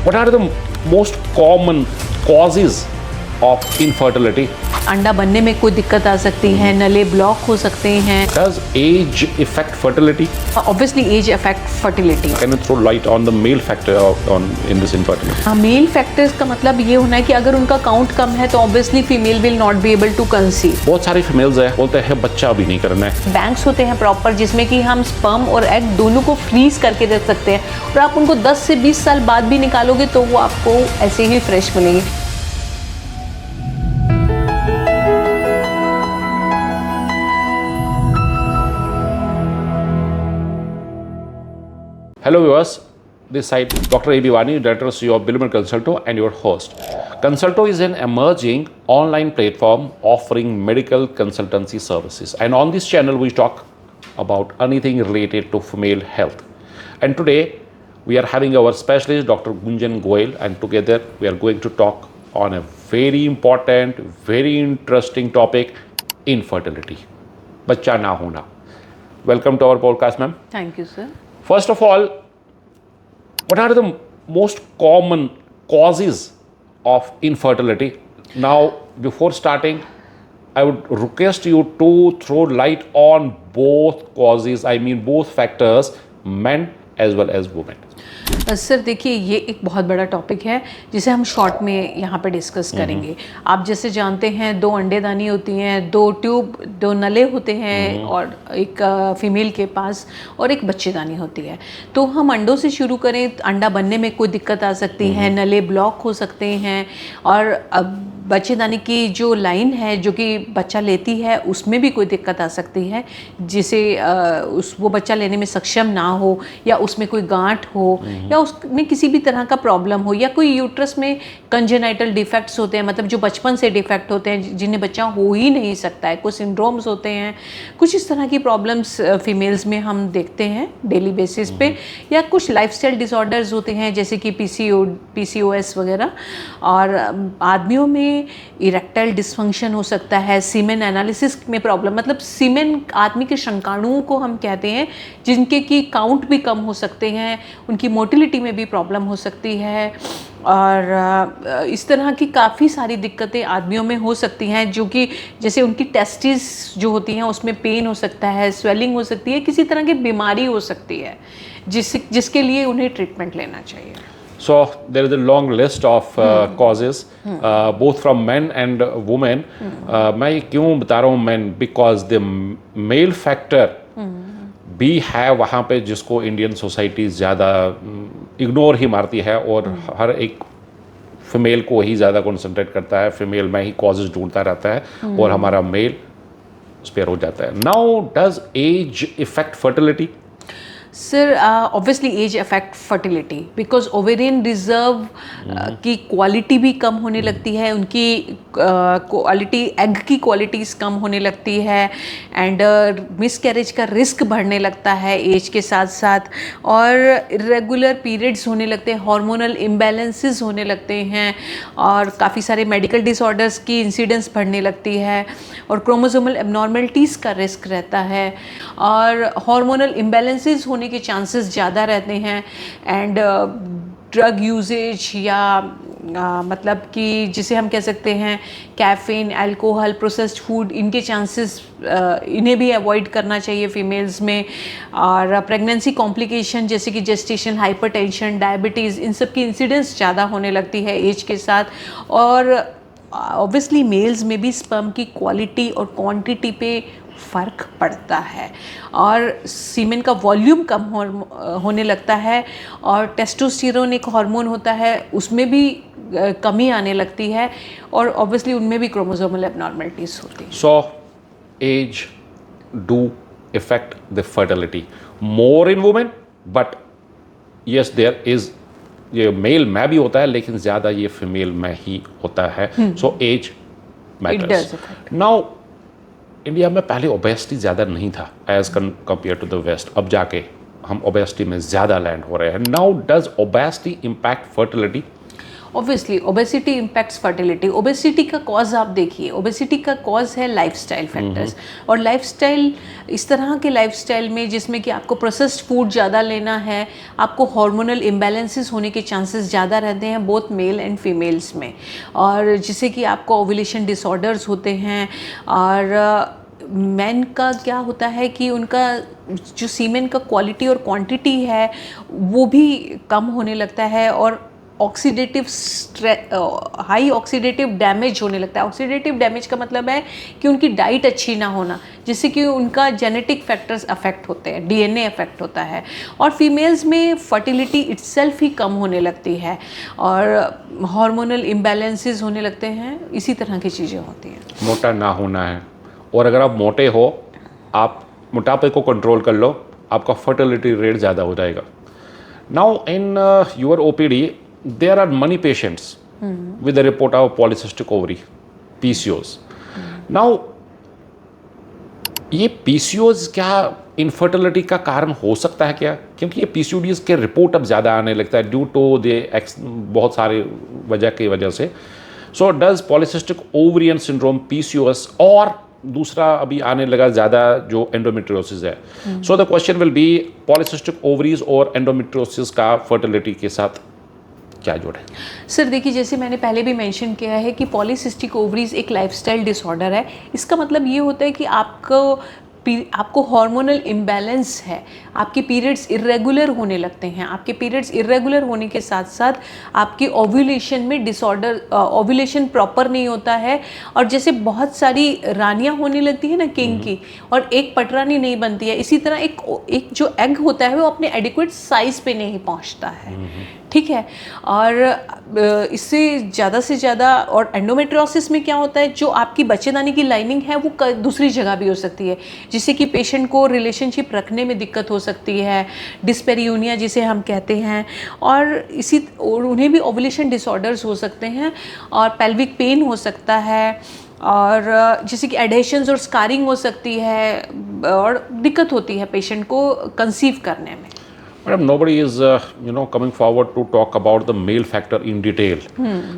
What are the most common causes of infertility? अंडा बनने में कोई दिक्कत आ सकती है, नले ब्लॉक हो सकते हैं. Does age affect fertility? Obviously age affect fertility. Can you throw light on the male factor in this infertility? Male factors का मतलब ये होना है कि अगर उनका काउंट कम है तो obviously female will not be able to conceive. बहुत सारी फीमेल्स है बोलते हैं बच्चा भी नहीं करना है. बैंक्स होते हैं प्रॉपर जिसमें कि हम स्पर्म और एग दोनों को फ्रीज करके रख सकते हैं और आप उनको 10 से 20 साल बाद भी निकालोगे तो वो आपको ऐसे ही फ्रेश मिलेंगे. Hello viewers, this side Dr. A. Bhiwani, Director CEO of Billimer Consulto and your host. Consulto is an emerging online platform offering medical consultancy services, and on this channel we talk about anything related to female health. And today we are having our specialist Dr. Gunjan Goyal, and together we are going to talk on a very important, very interesting topic, infertility. बच्चा ना होना. Welcome to our podcast, ma'am. Thank you sir. First of all, what are the most common causes of infertility? Now, before starting, I would request you to throw light on both causes, I mean both factors, men as well as women. Sir देखिए ये एक बहुत बड़ा topic है जिसे हम short में यहाँ पे डिस्कस करेंगे. आप जैसे जानते हैं 2 अंडेदानी होती हैं, 2 ट्यूब, 2 नले होते हैं और एक फीमेल के पास और एक बच्चेदानी होती है. तो हम अंडों से शुरू करें, अंडा बनने में कोई दिक्कत आ सकती है, नले ब्लॉक हो सकते हैं और अब बच्चेदानी की जो लाइन है जो कि बच्चा लेती है उसमें भी कोई दिक्कत आ सकती है जिसे वो बच्चा लेने में सक्षम ना हो या उसमें कोई गांठ हो या उसमें किसी भी तरह का प्रॉब्लम हो या कोई यूट्रस में कंजेनाइटल डिफेक्ट्स होते हैं, मतलब जो बचपन से डिफेक्ट होते हैं जिन्हें बच्चा हो ही नहीं सकता है, कुछ सिंड्रोम्स होते हैं, कुछ इस तरह की प्रॉब्लम्स फीमेल्स में हम देखते हैं डेली बेसिस पे. या कुछ लाइफस्टाइल डिसऑर्डर्स होते हैं जैसे कि PCOS वगैरह. और आदमियों में इरेक्टाइल डिसफंक्शन हो सकता है, सीमेन एनालिसिस में प्रॉब्लम, मतलब सीमेन आदमी के शंकाणुओं को हम कहते हैं जिनके की काउंट भी कम हो सकते हैं, उनकी मोटिलिटी में भी प्रॉब्लम हो सकती है और इस तरह की काफ़ी सारी दिक्कतें आदमियों में हो सकती हैं जो कि जैसे उनकी टेस्टिस जो होती हैं उसमें पेन हो सकता है, स्वेलिंग हो सकती है, किसी तरह की बीमारी हो सकती है जिसके लिए उन्हें ट्रीटमेंट लेना चाहिए. So there is a long list of causes, both from men and women. मैं क्यों बता रहा हूँ men? Because the male factor भी है वहाँ पे जिसको इंडियन सोसाइटी ज़्यादा इग्नोर ही मारती है और हर एक फीमेल को ही ज़्यादा कॉन्सेंट्रेट करता है, फीमेल में ही कॉजेज ढूंढता रहता है और हमारा मेल उस पर हो जाता है. Now does age effect fertility? Sir obviously age affect fertility because ovarian reserve की क्वालिटी भी कम होने लगती है, उनकी क्वालिटी, एग की क्वालिटीज़ कम होने लगती है एंड मिसकैरेज का रिस्क बढ़ने लगता है एज के साथ साथ और इरेगुलर पीरियड्स होने लगते हैं, हार्मोनल इम्बैलेंसेस होने लगते हैं और काफ़ी सारे मेडिकल डिसऑर्डर्स की इंसिडेंस बढ़ने लगती है और क्रोमोसोमल एबनॉर्मलिटीज़ का रिस्क रहता है और हार्मोनल इम्बैलेंसेस होने के चांसेस ज़्यादा रहते हैं एंड ड्रग यूजेज या मतलब कि जिसे हम कह सकते हैं कैफीन, अल्कोहल, प्रोसेस्ड फूड, इनके चांसेस इन्हें भी अवॉइड करना चाहिए फीमेल्स में. और प्रेगनेंसी कॉम्प्लिकेशन जैसे कि जेस्टेशन, हाइपरटेंशन, डायबिटीज़, इन सब की इंसिडेंस ज़्यादा होने लगती है एज के साथ और ऑब्वियसली मेल्स में भी स्पर्म की क्वालिटी और क्वांटिटी पे फ़र्क पड़ता है और सीमेन का वॉल्यूम कम होने लगता है और टेस्टोस्टेरोन एक हार्मोन होता है उसमें भी कमी आने लगती है और ऑब्वियसली उनमें भी क्रोमोसोमल एबनॉर्मलिटीज़ होती है. So age do effect the fertility more in women but yes there is, ये मेल में भी होता है लेकिन ज़्यादा ये फीमेल में ही होता है. So age matters. Now India में पहले ओबेसिटी ज़्यादा नहीं था as compared to the west, अब जाके हम ओबेसिटी में ज़्यादा लैंड हो रहे हैं. Now does obesity impact fertility? Obviously obesity impacts fertility. Obesity का कॉज आप देखिए, ओबेसिटी का कॉज है लाइफस्टाइल फैक्टर्स, और लाइफस्टाइल इस तरह के लाइफस्टाइल में जिसमें कि आपको प्रोसेस्ड फूड ज़्यादा लेना है, आपको हार्मोनल इम्बैलेंसेस होने के चांसेस ज़्यादा रहते हैं बोथ मेल एंड फीमेल्स में, और जिससे कि आपको ओव्यूलेशन डिसऑर्डर्स होते हैं। और मैन का क्या होता है कि उनका जो सीमेन का क्वालिटी और क्वांटिटी है वो भी कम होने लगता है, और ऑक्सीडेटिव हाई ऑक्सीडेटिव डैमेज होने लगता है। ऑक्सीडेटिव डैमेज का मतलब है कि उनकी डाइट अच्छी ना होना, जिससे कि उनका जेनेटिक फैक्टर्स अफेक्ट होते हैं, डीएनए अफेक्ट होता है। और फीमेल्स में फर्टिलिटी इट्सेल्फ ही कम होने लगती है, और हार्मोनल इम्बैलेंसेस होने लगते हैं, इसी तरह की चीज़ें होती हैं। मोटा ना होना है, और अगर आप मोटे हो, आप मोटापे को कंट्रोल कर लो, आपका फर्टिलिटी रेट ज़्यादा हो जाएगा। Now in your OPD there are many patients with the report of polycystic ovary, PCOS. Now ये पीसीओज क्या इनफर्टिलिटी का कारण हो सकता है क्या? क्योंकि ये पीसीओडीज के रिपोर्ट अब ज़्यादा आने लगता है ड्यू टू दे बहुत सारे वजह की वजह से। So does polycystic ovarian syndrome PCOS, और दूसरा अभी आने लगा ज़्यादा जो एंडोमेट्रियोसिस है। So the question will be polycystic ovaries और एंडोमेट्रियोसिस का फर्टिलिटी के साथ क्या जोड़ है? सर देखिए, जैसे मैंने पहले भी मेंशन किया है कि पॉलीसिस्टिक ओवरीज एक लाइफस्टाइल डिसऑर्डर है। इसका मतलब ये होता है कि आपको हार्मोनल इम्बैलेंस है, आपके पीरियड्स इर्रेगुलर होने लगते हैं। आपके पीरियड्स इर्रेगुलर होने के साथ साथ आपकी ओव्यूलेशन में डिसऑर्डर, ओव्यूलेशन प्रॉपर नहीं होता है, और जैसे बहुत सारी रानियां होने लगती है ना किंग की, और एक पटरानी नहीं बनती है, इसी तरह एक जो एग होता है वो अपने एडिक्वेट साइज पे नहीं पहुंचता है, ठीक है। और इससे ज़्यादा से ज़्यादा, और एंडोमेट्रियोसिस में क्या होता है, जो आपकी बच्चेदानी की लाइनिंग है वो दूसरी जगह भी हो सकती है, जिससे कि पेशेंट को रिलेशनशिप रखने में दिक्कत हो सकती है, डिस्पेरियूनिया जिसे हम कहते हैं, और उन्हें भी ओव्यूलेशन डिसऑर्डर्स हो सकते हैं, और पेल्विक पेन हो सकता है, और जैसे कि एडेशंस और स्कारिंग हो सकती है, और दिक्कत होती है पेशेंट को कंसीव करने में। Madam, nobody is, coming forward to talk about the male factor in detail.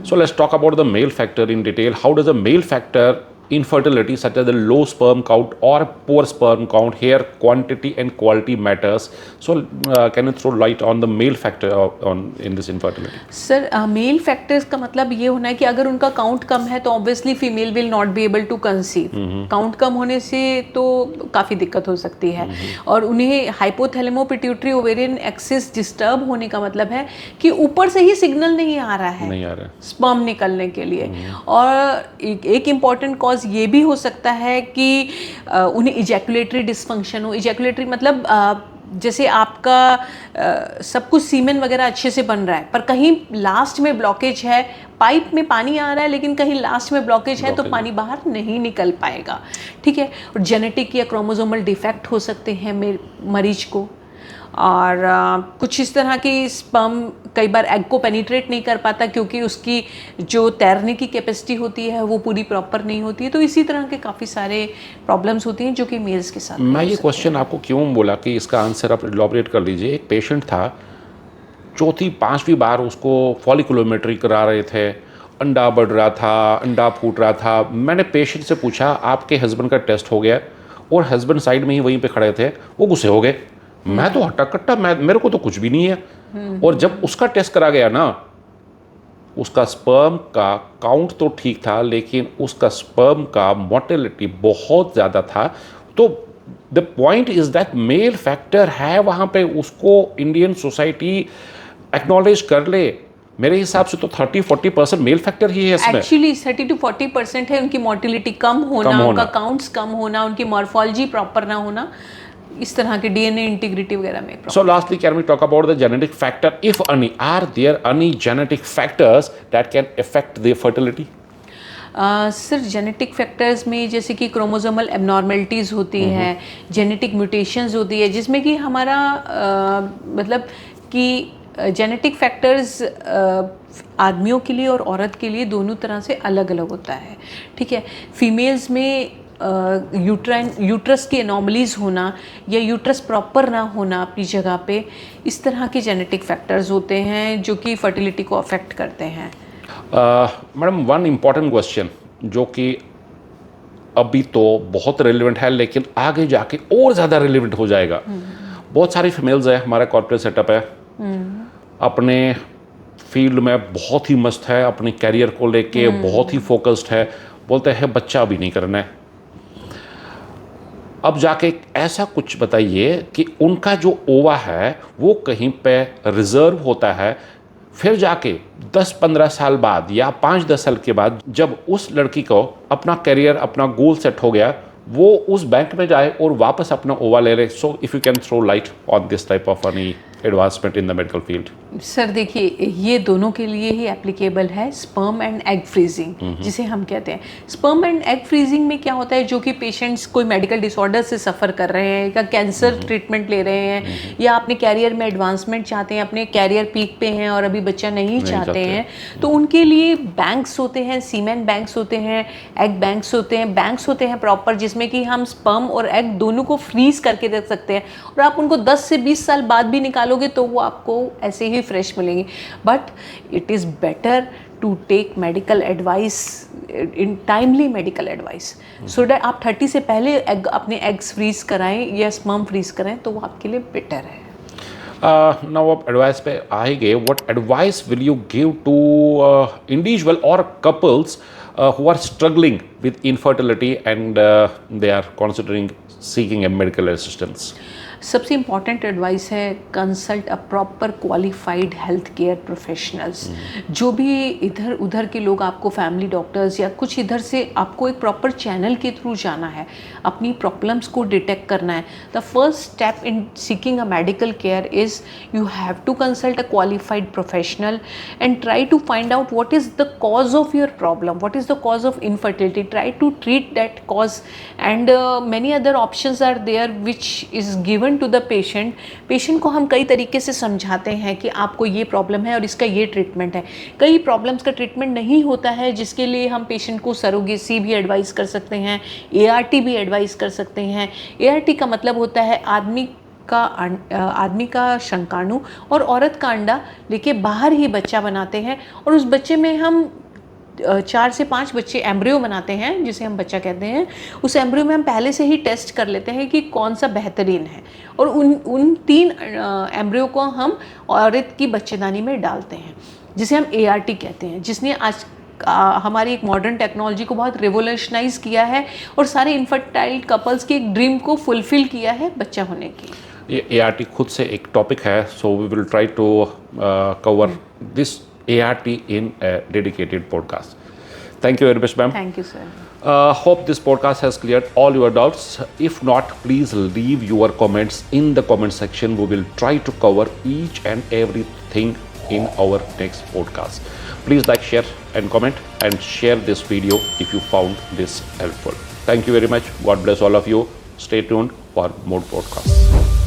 So let's talk about the male factor in detail. How does the male factor infertility, such as the low sperm count or poor sperm count, here quantity and quality matters? So can you throw light on the male factor in this infertility? Sir male factors का मतलब ये होना है कि अगर उनका count कम है तो obviously female will not be able to conceive. Count कम होने से तो काफ़ी दिक्कत हो सकती है, और उन्हें हाइपोथैलेमो पिट्यूटरी ओवेरियन एक्सिस डिस्टर्ब होने का मतलब है कि ऊपर से ही सिग्नल नहीं आ रहा है स्पर्म निकलने के लिए। और एक इम्पॉर्टेंट कॉज ये भी हो सकता है कि उन्हें इजैकुलेटरी डिस्फंक्शन हो। इजैकुलेटरी मतलब जैसे आपका सब कुछ सीमेन वगैरह अच्छे से बन रहा है, पर कहीं लास्ट में ब्लॉकेज है, पाइप में पानी आ रहा है लेकिन कहीं लास्ट में ब्लॉकेज है, तो पानी बाहर नहीं निकल पाएगा, ठीक है। और जेनेटिक या क्रोमोसोमल डिफेक्ट हो सकते हैं मरीज को, और कुछ इस तरह की स्पर्म कई बार एग को पेनिट्रेट नहीं कर पाता क्योंकि उसकी जो तैरने की कैपेसिटी होती है वो पूरी प्रॉपर नहीं होती है। तो इसी तरह के काफ़ी सारे प्रॉब्लम्स होती हैं जो कि मेल्स के साथ। मैं ये क्वेश्चन आपको क्यों बोला कि इसका आंसर आप इलॉबरेट कर लीजिए। एक पेशेंट था, चौथी पांचवी बार उसको फॉलिकुलोमेट्री करा रहे थे, अंडा बढ़ रहा था, अंडा फूट रहा था। मैंने पेशेंट से पूछा आपके हस्बैंड का टेस्ट हो गया? और हस्बैंड साइड में ही वहीं पे खड़े थे, वो गुस्से हो गए, मैं तो हट्टा कट्टा, मेरे को तो कुछ भी नहीं है। और जब उसका टेस्ट करा गया ना, उसका स्पर्म का काउंट तो ठीक था लेकिन उसका स्पर्म का मोर्टेलिटी बहुत ज़्यादा था। तो the point is that mail factor है वहाँ पे, उसको इंडियन सोसाइटी एक्नॉलेज कर ले। मेरे हिसाब से तो 30-40% मेल फैक्टर ही है इसमें। एक्चुअली 30 to 40% है उनकी मोर्टिलिटी कम होना, उनका काउंट्स कम होना, उनकी मॉर्फोलॉजी प्रॉपर ना होना, इस तरह के डीएनए इंटीग्रिटी वगैरह में। So lastly, can we talk about the genetic factor, if any? Are there any genetic factors that can affect the fertility? Sir genetic factors में जैसे कि क्रोमोसोमल एबनॉर्मेलिटीज़ होती हैं, जेनेटिक म्यूटेशंस होती है, जिसमें कि हमारा मतलब कि जेनेटिक फैक्टर्स आदमियों के लिए और औरत के लिए दोनों तरह से अलग अलग होता है, ठीक है। फीमेल्स में यूट्रस की एनॉमलीज होना या यूट्रस प्रॉपर ना होना अपनी जगह पे, इस तरह के जेनेटिक फैक्टर्स होते हैं जो कि फर्टिलिटी को अफेक्ट करते हैं। मैडम वन इम्पॉर्टेंट क्वेश्चन जो कि अभी तो बहुत रेलिवेंट है लेकिन आगे जाके और ज़्यादा रेलिवेंट हो जाएगा। बहुत सारी फीमेल्स है, हमारा कॉर्पोरेट सेटअप है, अपने फील्ड में बहुत ही मस्त है, अपने कैरियर को लेके बहुत ही फोकस्ड है, बोलते हैं बच्चा भी नहीं करना है। अब जाके ऐसा कुछ बताइए कि उनका जो ओवा है वो कहीं पे रिजर्व होता है, फिर जाके 10-15 साल बाद या 5-10 साल के बाद जब उस लड़की को अपना करियर, अपना गोल सेट हो गया, वो उस बैंक में जाए और वापस अपना ओवा ले ले। So if you can throw light on this type of any advancement in the medical field. Sir देखिए, ये दोनों के लिए ही एप्लीकेबल है, स्पर्म एंड एग फ्रीजिंग जिसे हम कहते हैं। स्पर्म एंड एग फ्रीजिंग में क्या होता है, जो कि पेशेंट्स कोई मेडिकल डिसऑर्डर से सफ़र कर रहे हैं या कैंसर ट्रीटमेंट ले रहे हैं या अपने कैरियर में एडवांसमेंट चाहते हैं, अपने कैरियर पीक पे हैं और अभी बच्चा नहीं चाहते हैं, तो उनके लिए बैंक्स होते हैं, सीमेन बैंक्स होते हैं, एग बैंक्स होते हैं प्रॉपर, जिसमें कि हम स्पर्म और एग दोनों को फ्रीज करके रख सकते हैं और आप उनको 10 से 20 साल बाद भी निकालोगे तो वो आपको ऐसे ही फ्रेश मिलेंगे। But it is better to take medical advice, in timely medical advice, so that आप 30 से पहले अपने एग्स फ्रीज कराएं या स्पर्म फ्रीज कराएं तो वो आपके लिए बेटर है। नाउ आप एडवाइस पे आएंगे, what advice will you give to individual और couples who are struggling with infertility and they are considering seeking a medical assistance? सबसे इम्पॉर्टेंट एडवाइस है, consult a proper qualified health care professionals. जो भी इधर उधर के लोग आपको, फैमिली डॉक्टर्स या कुछ इधर से, आपको एक प्रॉपर चैनल के थ्रू जाना है, अपनी प्रॉब्लम्स को डिटेक्ट करना है। The first step in seeking a medical care is you have to consult a qualified professional and try to find out what is the cause of your problem, what is the cause of infertility, try to treat that cause and many other options are there which is given to the patient को हम कई तरीके से समझाते हैं कि आपको ये प्रॉब्लम है और इसका ये ट्रीटमेंट है। कई प्रॉब्लम्स का ट्रीटमेंट नहीं होता है, जिसके लिए हम पेशेंट को सरोगेसी भी एडवाइस कर सकते हैं, ART भी एडवाइस कर सकते हैं। ART का मतलब होता है आदमी का शुक्राणु और औरत का अंडा लेके बाहर ही बच्चा बनाते हैं और उस बच्चे में हम 4 से 5 बच्चे एम्ब्रियो बनाते हैं, जिसे हम बच्चा कहते हैं। उस एम्ब्रियो में हम पहले से ही टेस्ट कर लेते हैं कि कौन सा बेहतरीन है और उन 3 एम्ब्रियो को हम औरत की बच्चेदानी में डालते हैं, जिसे हम ART कहते हैं, जिसने आज हमारी एक मॉडर्न टेक्नोलॉजी को बहुत रिवोल्यूशनाइज किया है और सारे इनफर्टाइल कपल्स की एक ड्रीम को फुलफिल किया है बच्चा होने की। ये ART खुद से एक टॉपिक है, so we will try to cover this ART in a dedicated podcast. Thank you very much, ma'am. Thank you, sir. Hope this podcast has cleared all your doubts. If not, please leave your comments in the comment section. We will try to cover each and everything in our next podcast. Please like, share and comment and share this video if you found this helpful. Thank you very much. God bless all of you. Stay tuned for more podcasts.